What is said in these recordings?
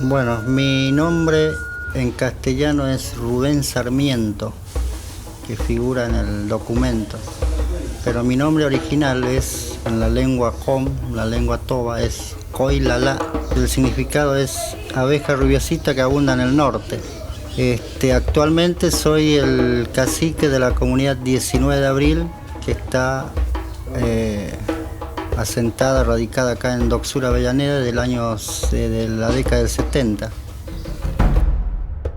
Bueno, mi nombre en castellano es Rubén Sarmiento, que figura en el documento. Pero mi nombre original es, en la lengua com, la lengua toba, es Coilala. El significado es abeja rubiosita que abunda en el norte. Actualmente soy el cacique de la comunidad 19 de abril, que está asentada, radicada acá en Docsura, Avellaneda, de la década del 70. A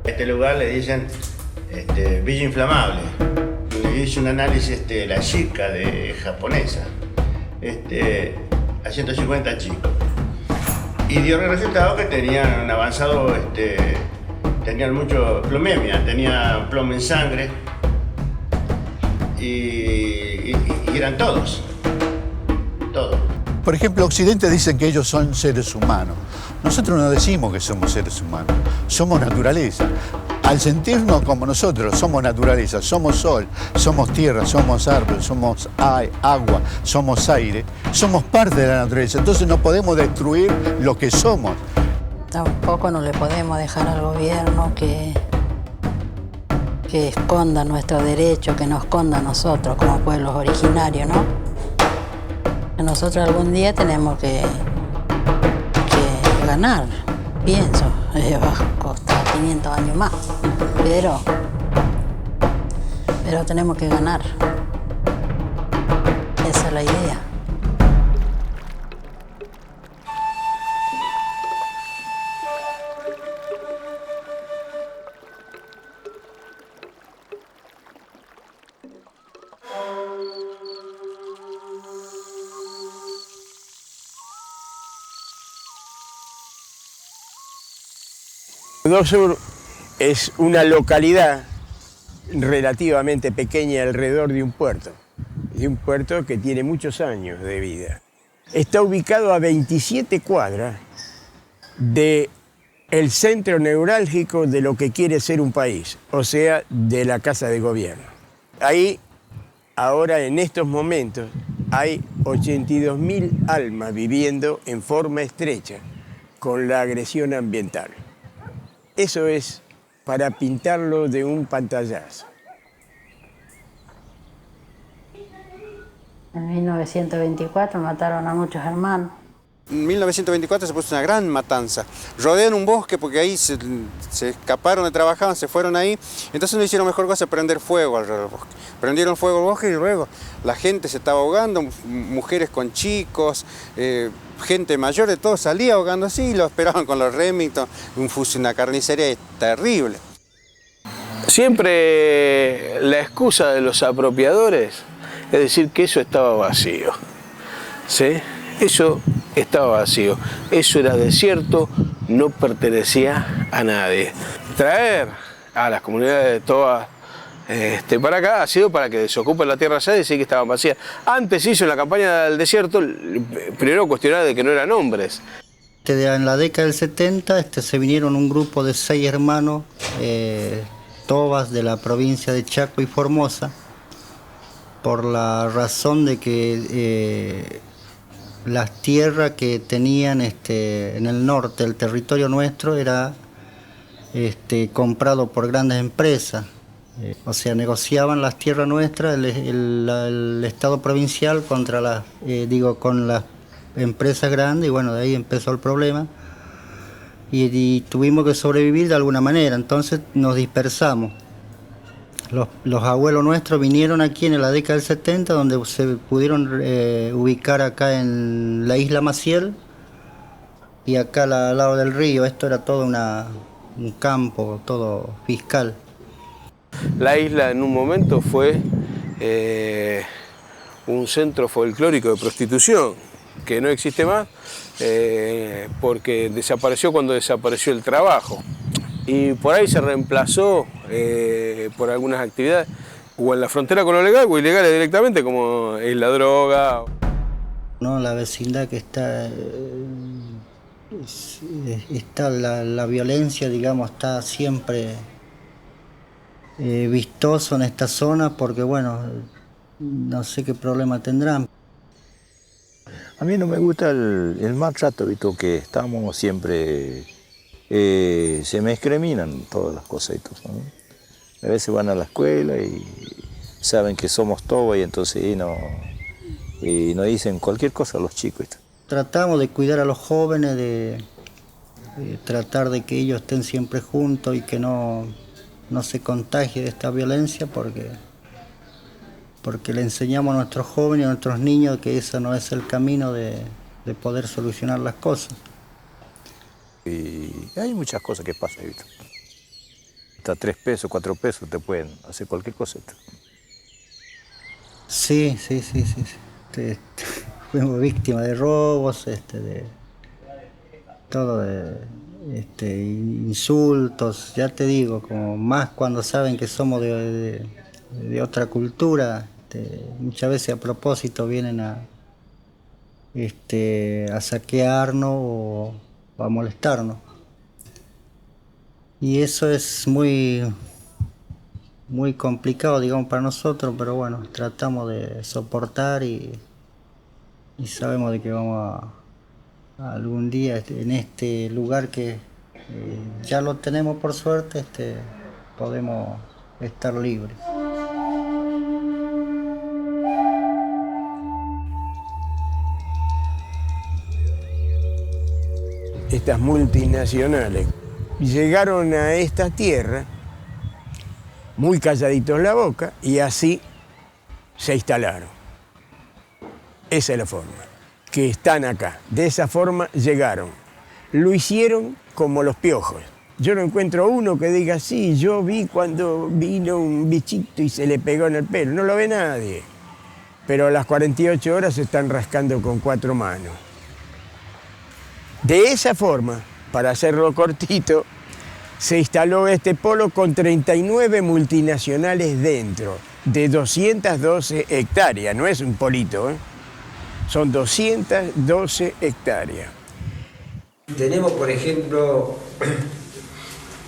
este lugar le dicen Villa Inflamable. Le hice un análisis la chica de japonesa, a 150 chicos. Y dio el resultado que tenían avanzado, tenían mucho plomemia, tenían plomo en sangre y eran todos. Por ejemplo, Occidente dicen que ellos son seres humanos. Nosotros no decimos que somos seres humanos, somos naturaleza. Al sentirnos como nosotros, somos naturaleza, somos sol, somos tierra, somos árbol, somos agua, somos aire, somos parte de la naturaleza. Entonces no podemos destruir lo que somos. Tampoco no le podemos dejar al gobierno que esconda nuestros derechos, que nos esconda a nosotros como pueblos originarios, ¿no? Que nosotros algún día tenemos que ganar, pienso. Va a costar 500 años más, pero tenemos que ganar. Esa es la idea. Docsur es una localidad relativamente pequeña alrededor de un puerto que tiene muchos años de vida. Está ubicado a 27 cuadras del centro neurálgico de lo que quiere ser un país, o sea, de la Casa de Gobierno. Ahí, ahora en estos momentos, hay 82.000 almas viviendo en forma estrecha con la agresión ambiental. Eso es para pintarlo de un pantallazo. En 1924 mataron a muchos hermanos. En 1924 se puso una gran matanza. Rodearon un bosque porque ahí se escaparon de trabajar, se fueron ahí. Entonces no hicieron mejor cosa prender fuego alrededor del bosque. Prendieron fuego al bosque y luego la gente se estaba ahogando, mujeres con chicos, gente mayor, de todo salía ahogando así y lo esperaban con los Remington, una carnicería terrible. Siempre la excusa de los apropiadores es decir que eso estaba vacío, ¿sí? Eso estaba vacío, eso era desierto, no pertenecía a nadie. Traer a las comunidades de todas para acá ha sido para que desocupen la tierra allá y decir que estaban vacías. Antes hizo en la campaña del desierto, primero cuestionar de que no eran hombres. En la década del 70 se vinieron un grupo de 6 hermanos tobas de la provincia de Chaco y Formosa, por la razón de que las tierras que tenían en el norte, el territorio nuestro, era comprado por grandes empresas. O sea, negociaban las tierras nuestras, el Estado provincial contra con las empresas grandes, y bueno, de ahí empezó el problema. Y tuvimos que sobrevivir de alguna manera, entonces nos dispersamos. Los abuelos nuestros vinieron aquí en la década del 70, donde se pudieron ubicar acá en la isla Maciel y acá al lado del río. Esto era todo un campo, todo fiscal. La isla en un momento fue un centro folclórico de prostitución, que no existe más porque desapareció cuando desapareció el trabajo. Y por ahí se reemplazó por algunas actividades, o en la frontera con lo legal o ilegales directamente, como es la droga. No, la vecindad que está la violencia, digamos, está siempre vistoso en esta zona, porque bueno, no sé qué problema tendrán. A mí no me gusta el maltrato, ¿visto? Que estamos siempre se me discriminan todas las cositas, ¿no? A veces van a la escuela y saben que somos todos y entonces y nos dicen cualquier cosa a los chicos. Tratamos de cuidar a los jóvenes, de tratar de que ellos estén siempre juntos y que no se contagie de esta violencia, porque le enseñamos a nuestros jóvenes y a nuestros niños que ese no es el camino de poder solucionar las cosas. Y hay muchas cosas que pasan, ¿viste? Hasta 3 pesos, 4 pesos te pueden hacer cualquier cosa. Sí. Fuimos víctimas de robos, de todo, de insultos, ya te digo, como más cuando saben que somos de otra cultura, muchas veces a propósito vienen a saquearnos o a molestarnos. Y eso es muy complicado, digamos, para nosotros, pero bueno, tratamos de soportar y sabemos de que vamos a algún día en este lugar que ya lo tenemos por suerte, podemos estar libres. Estas multinacionales llegaron a esta tierra muy calladitos la boca y así se instalaron. Esa es la forma, que están acá. De esa forma llegaron. Lo hicieron como los piojos. Yo no encuentro uno que diga, sí, yo vi cuando vino un bichito y se le pegó en el pelo. No lo ve nadie. Pero a las 48 horas se están rascando con 4 manos. De esa forma, para hacerlo cortito, se instaló este polo con 39 multinacionales dentro, de 212 hectáreas. No es un polito, ¿eh? Son 212 hectáreas. Tenemos, por ejemplo,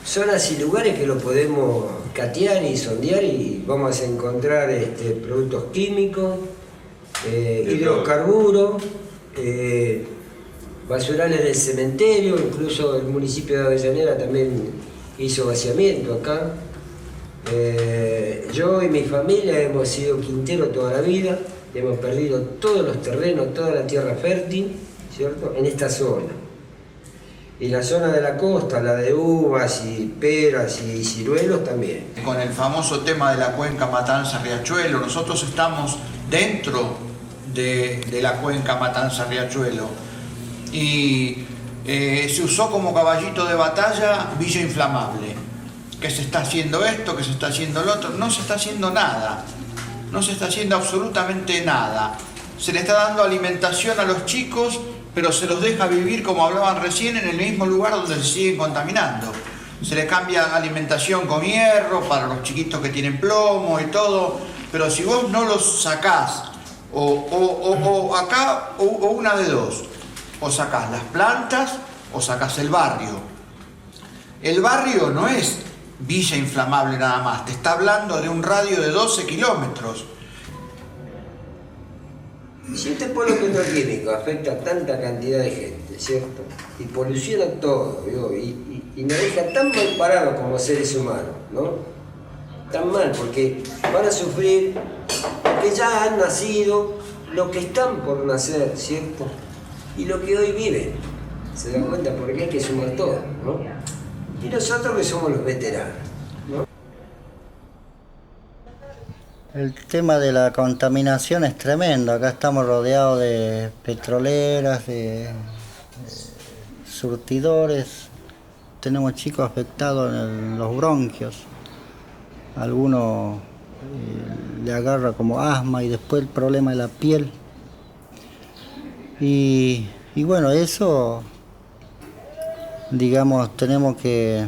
zonas y lugares que lo podemos catear y sondear y vamos a encontrar productos químicos, hidrocarburos, basurales del cementerio, incluso el municipio de Avellaneda también hizo vaciamiento acá. Yo y mi familia hemos sido quinteros toda la vida, hemos perdido todos los terrenos, toda la tierra fértil, ¿cierto?, en esta zona. Y la zona de la costa, la de uvas y peras y ciruelos también. Con el famoso tema de la cuenca Matanza-Riachuelo, nosotros estamos dentro de la cuenca Matanza-Riachuelo y se usó como caballito de batalla Villa Inflamable. Que se está haciendo esto, que se está haciendo lo otro. No se está haciendo nada. No se está haciendo absolutamente nada. Se le está dando alimentación a los chicos, pero se los deja vivir, como hablaban recién, en el mismo lugar donde se siguen contaminando. Se les cambia alimentación con hierro para los chiquitos que tienen plomo y todo, pero si vos no los sacás, o acá, o una de dos, o sacás las plantas o sacás el barrio. El barrio no es Villa Inflamable nada más, te está hablando de un radio de 12 kilómetros. Si este polo petroquímico afecta a tanta cantidad de gente, ¿cierto?, y poluciona todo, ¿no?, y nos deja tan mal parados como seres humanos, ¿no? Tan mal, porque van a sufrir lo que ya han nacido, lo que están por nacer, ¿cierto?, y lo que hoy viven. ¿Se dan cuenta? Porque hay que sumar todo, ¿no? Y nosotros que somos los veteranos, ¿no? El tema de la contaminación es tremendo. Acá estamos rodeados de petroleras, de surtidores. Tenemos chicos afectados en los bronquios. Algunos le agarra como asma y después el problema de la piel. Y bueno, eso, digamos, tenemos que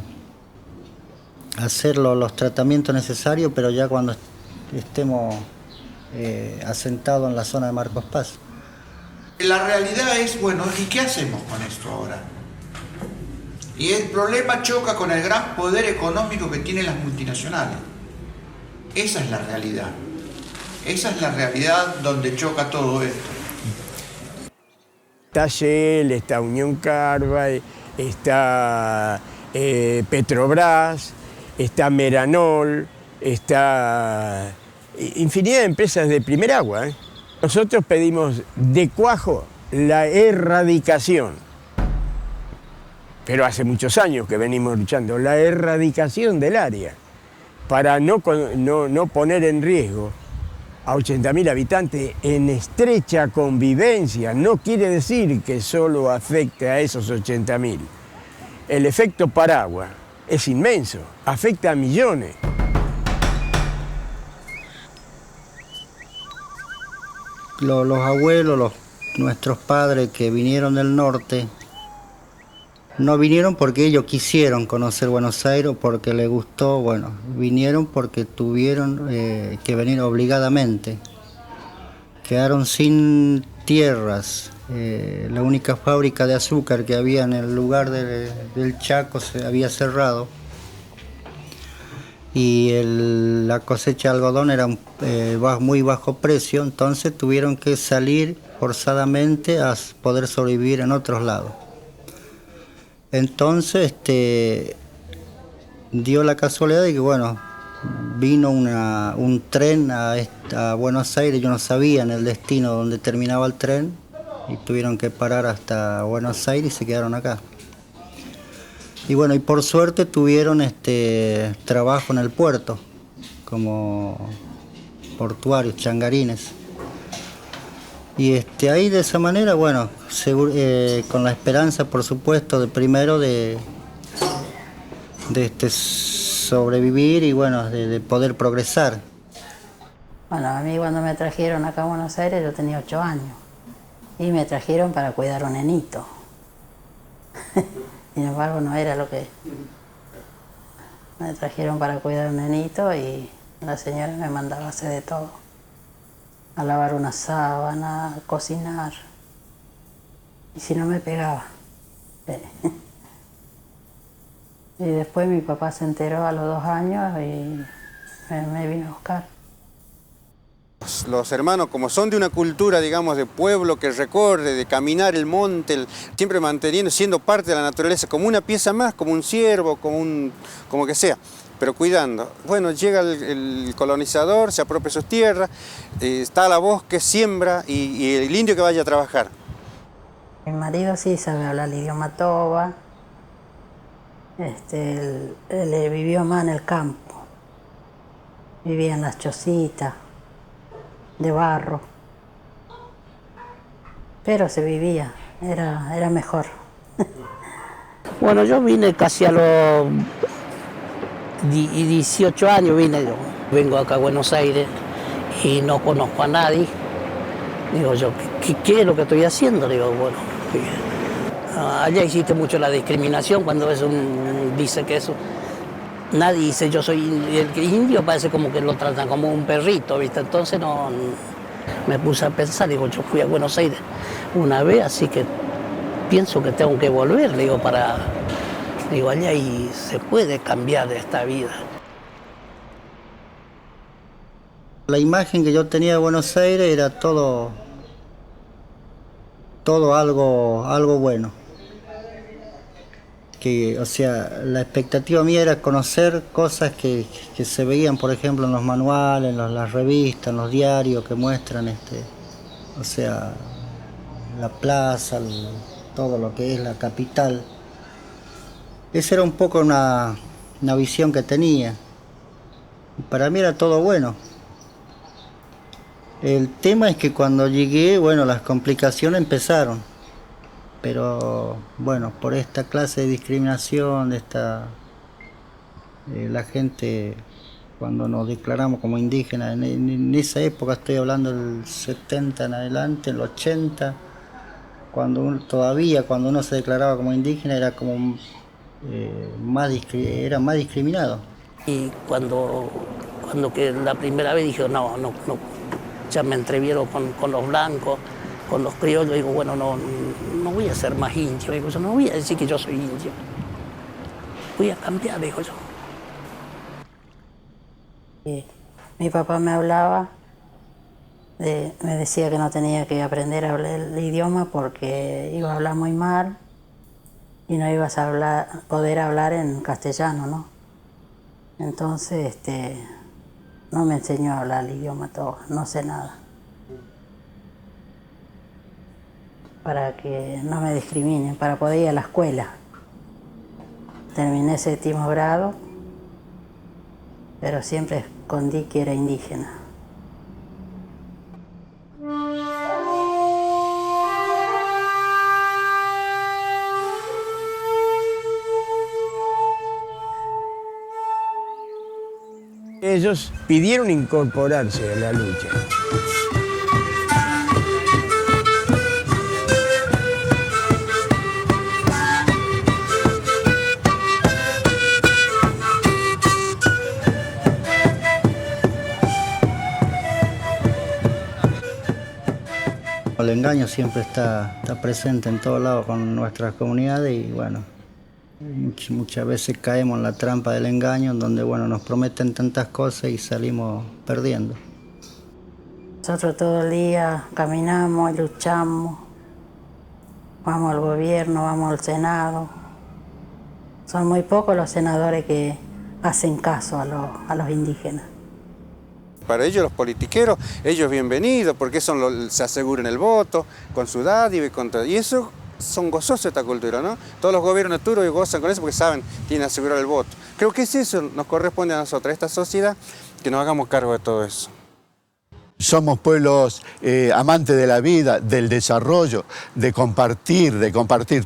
hacer los tratamientos necesarios, pero ya cuando estemos asentados en la zona de Marcos Paz. La realidad es, bueno, ¿y qué hacemos con esto ahora? Y el problema choca con el gran poder económico que tienen las multinacionales. Esa es la realidad. Esa es la realidad donde choca todo esto. Está Shell, está Unión Carbide, está Petrobras, está Meranol, está infinidad de empresas de primer agua. Nosotros pedimos de cuajo la erradicación, pero hace muchos años que venimos luchando, la erradicación del área, para no poner en riesgo a 80.000 habitantes en estrecha convivencia. No quiere decir que solo afecte a esos 80.000. El efecto paraguas es inmenso, afecta a millones. Los abuelos, nuestros padres que vinieron del norte, no vinieron porque ellos quisieron conocer Buenos Aires o porque les gustó, bueno, vinieron porque tuvieron que venir obligadamente. Quedaron sin tierras, la única fábrica de azúcar que había en el lugar del Chaco se había cerrado y la cosecha de algodón era muy bajo precio, entonces tuvieron que salir forzadamente a poder sobrevivir en otros lados. Entonces dio la casualidad de que, bueno, vino un tren a Buenos Aires, yo no sabía en el destino donde terminaba el tren y tuvieron que parar hasta Buenos Aires y se quedaron acá. Y bueno, y por suerte tuvieron trabajo en el puerto, como portuarios, changarines. Y ahí de esa manera, bueno, con la esperanza, por supuesto, de primero de sobrevivir y bueno, de poder progresar. Bueno, a mí cuando me trajeron acá a Buenos Aires yo tenía 8 años y me trajeron para cuidar a un nenito. Sin embargo, no era lo que... Me trajeron para cuidar a un nenito y la señora me mandaba a hacer de todo. A lavar una sábana, a cocinar. Y si no me pegaba. Y después mi papá se enteró a los 2 años y me vino a buscar. Los hermanos, como son de una cultura, digamos, de pueblo que recorre, de caminar el monte, siempre manteniendo, siendo parte de la naturaleza, como una pieza más, como un ciervo, como que sea, pero cuidando. Bueno, llega el colonizador, se apropia sus tierras, está la bosque, siembra y el indio que vaya a trabajar. Mi marido sí sabe hablar el idioma toba. Él vivió más en el campo. Vivía en las chocitas de barro. Pero se vivía, era mejor. Bueno, yo vine casi a los 18 años, vengo acá a Buenos Aires y no conozco a nadie. Digo yo, ¿qué es lo que estoy haciendo? Digo, bueno, allá existe mucho la discriminación cuando dice que eso. Nadie dice yo soy el indio, parece como que lo tratan como un perrito, ¿viste? Entonces me puse a pensar, digo, yo fui a Buenos Aires una vez, así que pienso que tengo que volver, digo, allá y se puede cambiar de esta vida. La imagen que yo tenía de Buenos Aires era todo algo bueno. O sea, la expectativa mía era conocer cosas que se veían, por ejemplo, en los manuales, en las revistas, en los diarios que muestran, o sea, la plaza, todo lo que es la capital. Esa era un poco una visión que tenía. Para mí era todo bueno. El tema es que cuando llegué, bueno, las complicaciones empezaron. Pero bueno, por esta clase de discriminación, la gente, cuando nos declaramos como indígenas, en esa época, estoy hablando del 70 en adelante, el 80, cuando uno se declaraba como indígena era como era más discriminado. Y cuando que la primera vez dije, no, ya me entrevieron con los blancos, con los criollos, digo, bueno, no voy a ser más indio, digo, yo no voy a decir que yo soy indio, voy a cambiar, digo yo. Y mi papá me hablaba, me decía que no tenía que aprender a hablar el idioma porque iba a hablar muy mal y no ibas a poder hablar en castellano, ¿no? Entonces no me enseñó a hablar el idioma todo, no sé nada. Para que no me discriminen, para poder ir a la escuela. Terminé 7º grado, pero siempre escondí que era indígena. Ellos pidieron incorporarse a la lucha. El engaño siempre está presente en todos lados con nuestras comunidades y bueno, muchas veces caemos en la trampa del engaño, en donde bueno, nos prometen tantas cosas y salimos perdiendo. Nosotros todo el día caminamos y luchamos, vamos al gobierno, vamos al Senado. Son muy pocos los senadores que hacen caso a los indígenas. Para ellos los politiqueros, ellos bienvenidos, porque se aseguran el voto con su dádiva y eso son gozosos esta cultura, ¿no? Todos los gobiernos turcos gozan con eso porque saben, tienen asegurado el voto. Creo que es eso, nos corresponde a nosotros, a esta sociedad, que nos hagamos cargo de todo eso. Somos pueblos amantes de la vida, del desarrollo, de compartir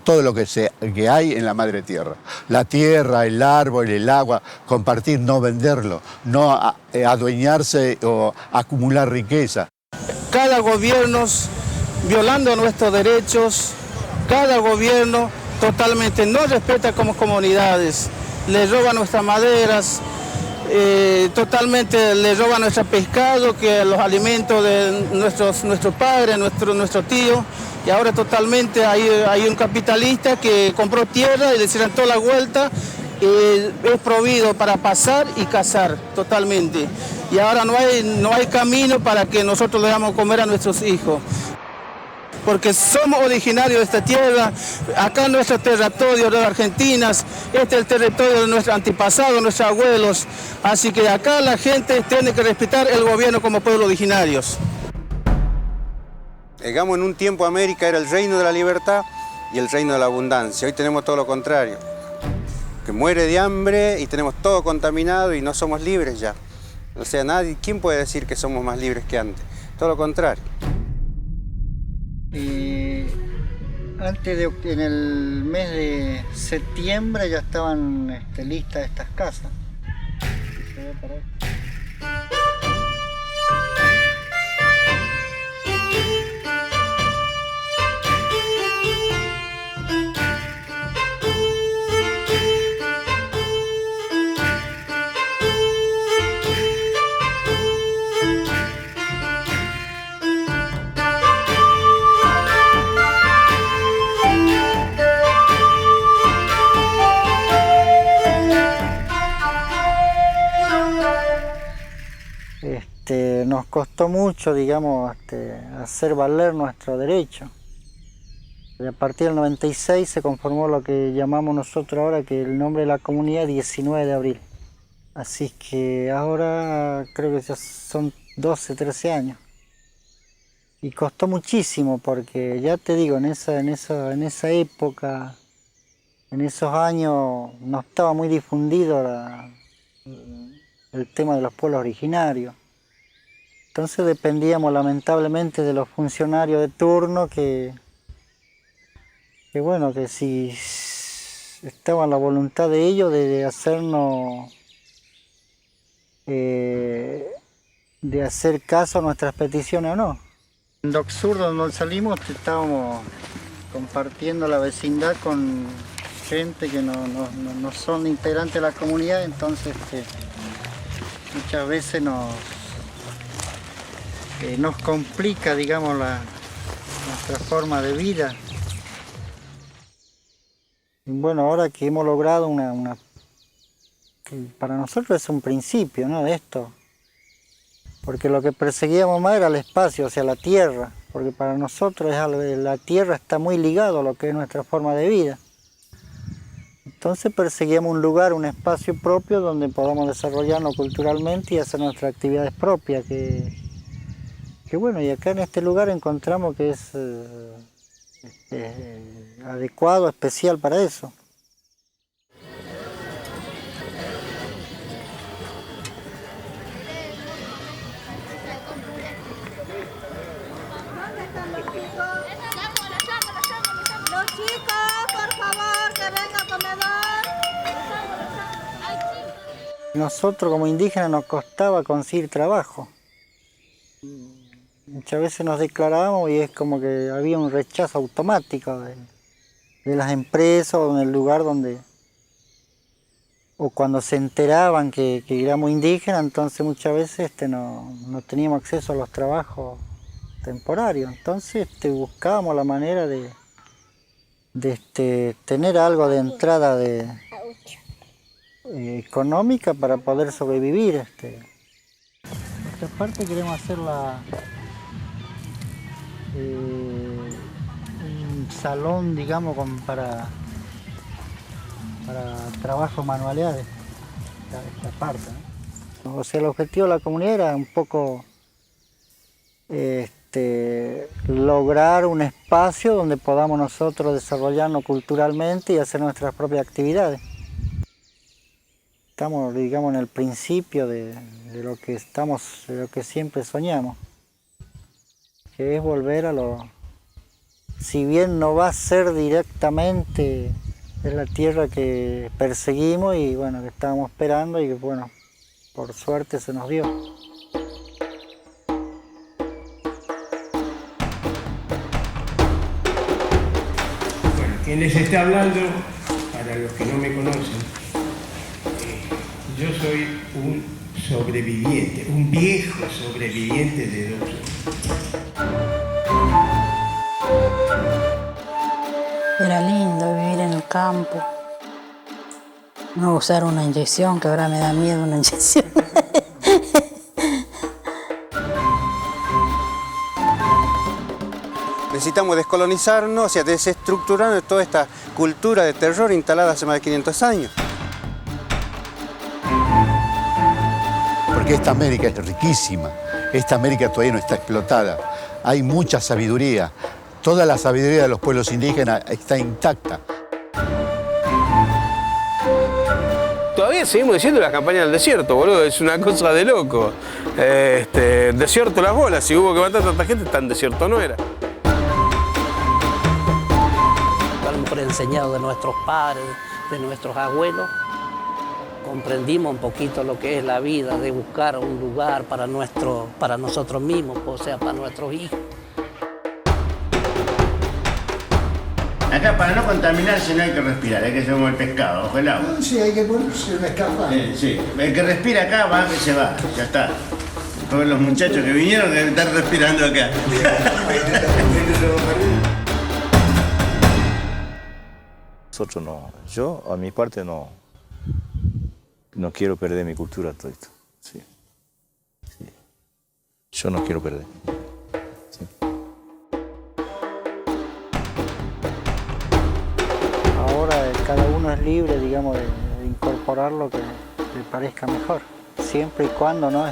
todo lo que hay en la madre tierra. La tierra, el árbol, el agua, compartir, no venderlo, no adueñarse o acumular riqueza. Cada gobierno violando nuestros derechos, cada gobierno totalmente no respeta como comunidades, le roba nuestras maderas, totalmente le roba nuestro pescado, que los alimentos de nuestros padres, nuestros tíos, y ahora totalmente hay un capitalista que compró tierra y le hicieron toda la vuelta, es prohibido para pasar y cazar totalmente. Y ahora no hay camino para que nosotros le damos comer a nuestros hijos. Porque somos originarios de esta tierra, acá en nuestro territorio de Argentina, este es el territorio de nuestros antepasados, nuestros abuelos, así que acá la gente tiene que respetar el gobierno como pueblos originarios. Digamos, en un tiempo América era el reino de la libertad y el reino de la abundancia, hoy tenemos todo lo contrario, que muere de hambre y tenemos todo contaminado y no somos libres ya. O sea, ¿quién puede decir que somos más libres que antes? Todo lo contrario. En el mes de septiembre ya estaban listas estas casas. ¿Se ve por ahí? Nos costó mucho, digamos, hacer valer nuestro derecho. A partir del 96 se conformó lo que llamamos nosotros ahora, que el nombre de la comunidad es 19 de abril. Así que ahora creo que ya son 12, 13 años. Y costó muchísimo porque, ya te digo, en esa época, en esos años, no estaba muy difundido el tema de los pueblos originarios. Entonces dependíamos lamentablemente de los funcionarios de turno que bueno, que si estaba en la voluntad de ellos de hacernos, de hacer caso a nuestras peticiones o no. En Dock Sur, donde salimos, estábamos compartiendo la vecindad con gente que no son integrantes de la comunidad, entonces muchas veces nos complica, digamos, nuestra forma de vida. Y bueno, ahora que hemos logrado que para nosotros es un principio, ¿no?, de esto. Porque lo que perseguíamos más era el espacio, o sea, la tierra. Porque para nosotros la tierra está muy ligada a lo que es nuestra forma de vida. Entonces perseguíamos un lugar, un espacio propio donde podamos desarrollarnos culturalmente y hacer nuestras actividades propias. Que bueno, y acá en este lugar encontramos que es adecuado, especial para eso. Los chicos, por favor, que venga a comedor. Nosotros como indígenas nos costaba conseguir trabajo. Muchas veces nos declarábamos y es como que había un rechazo automático de las empresas o en el lugar donde... O cuando se enteraban que éramos indígenas, entonces muchas veces no teníamos acceso a los trabajos temporarios. Entonces buscábamos la manera de tener algo de entrada económica para poder sobrevivir. Esta parte queremos hacerla un salón, digamos, para trabajos manualidades, esta parte, ¿no? O sea, el objetivo de la comunidad era un poco lograr un espacio donde podamos nosotros desarrollarnos culturalmente y hacer nuestras propias actividades. Estamos, digamos, en el principio de lo que siempre soñamos, que es volver a si bien no va a ser directamente de la tierra que perseguimos y bueno, que estábamos esperando y que bueno, por suerte se nos dio. Bueno, quien les está hablando, para los que no me conocen, yo soy un sobreviviente, un viejo sobreviviente de Dousón. Era lindo vivir en el campo, no usar una inyección, que ahora me da miedo una inyección. Necesitamos descolonizarnos, o sea, desestructurar toda esta cultura de terror instalada hace más de 500 años. Porque esta América es riquísima, esta América todavía no está explotada, hay mucha sabiduría, toda la sabiduría de los pueblos indígenas está intacta. Todavía seguimos diciendo las campañas del desierto, boludo, es una cosa de loco. Desierto las bolas, si hubo que matar a tanta gente, tan desierto no era. A lo mejor enseñado de nuestros padres, de nuestros abuelos, comprendimos un poquito lo que es la vida, de buscar un lugar para nosotros mismos, o sea, para nuestros hijos. Acá para no contaminarse no hay que respirar, hay que ser como el pescado, bajo el agua. Sí, hay que ponerse una escafandra. Sí, el que respira acá va que se va, ya está. Todos los muchachos que vinieron deben estar respirando acá. Nosotros no, yo a mi parte no quiero perder mi cultura todo esto. Sí. Sí. Yo no quiero perder. Sí. Ahora cada uno es libre, digamos, de incorporar lo que le parezca mejor, siempre y cuando no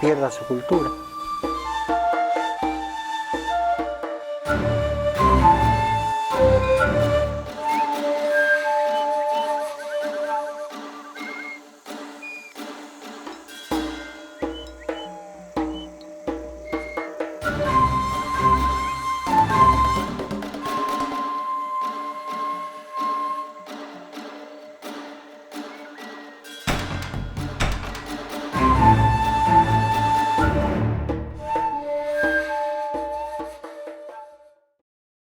pierda su cultura.